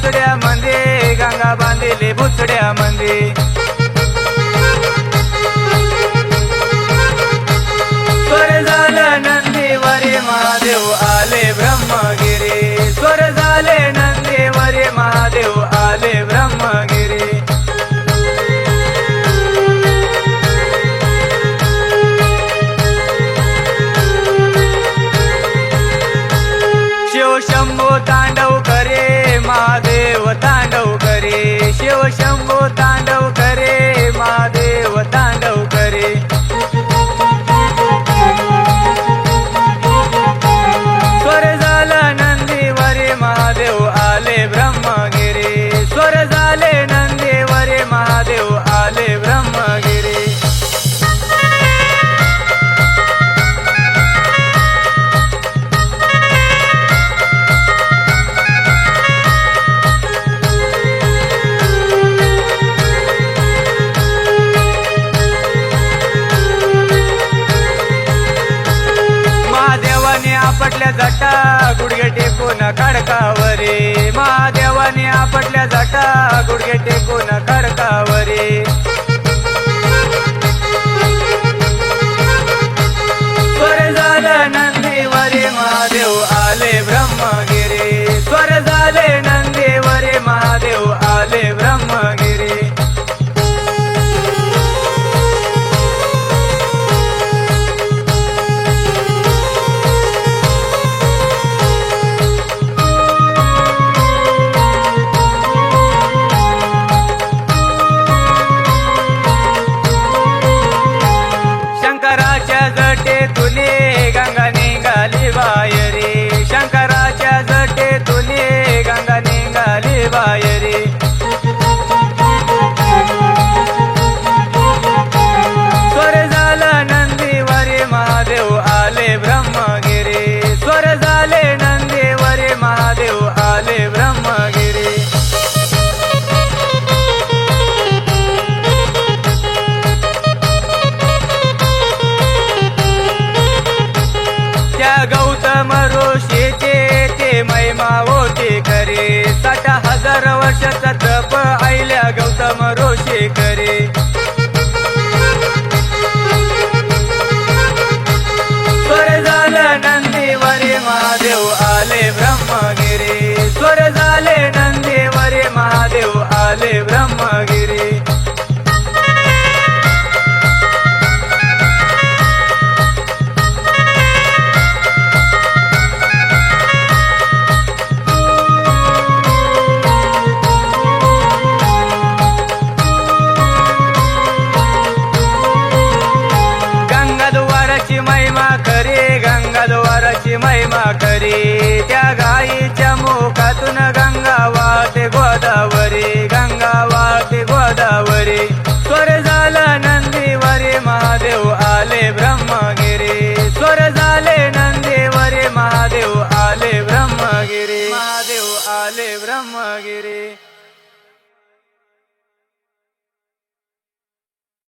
बुचड्यामध्ये गंगा बांधिली बुचड्यामध्ये स्वर झालं नंदीवरी महादेव आले ब्रह्मगिरी स्वर झाले नंदीवरी महादेव आले ब्रह्मगिरी शिव शंभो तांडव करे महादेव तांडव करे शिव शंभो तांडव करे महादेव तांडव करे स्वर झालं नंदीवरी महादेव आले ब्रह्मगिरी स्वर झाले नंदीवरी महादेव आले ब्रह्मगिरी आपटल्या जटा गुडघे टेकून खडकावरी महादेवाने आपटल्या जटा गुडघे टेकून खडकावरी स्वर झालं नंदीवरी महादेव आले ब्रह्मगिरी स्वर झाले नंदीवरी महादेव आले ब्रह्मगिरी शंकराच्या जटेतून गंगा निघाली बाहेरी शंकराच्या जटेतून गंगा निघाली बाहेरी स्वर झालं नंदीवरी महादेव आले ब्रह्मगिरी स्वर झाले नंदीवरी महादेव आले ब्रह्मगिरी त्या गौतम ऋषीचे ते महिमा होते करे 60,000 वर्षाचा तप आईल्या गौतम ऋषी करे स्वर झालं नंदीवरी महादेव आले ब्रह्मगिरी स्वर झाले नंदीवरी महादेव आले ब्रह्मगिरी महिमा करे गंगाद्वाराची महिमा करे त्या गाईच्या मुखातून गंगा वाहते गोदावरी गंगा वाहते गोदावरी स्वर झालं नंदीवरी महादेव आले ब्रह्मगिरी स्वर झाले नंदीवरी महादेव आले ब्रह्मगिरी महादेव आले ब्रह्मगिरी।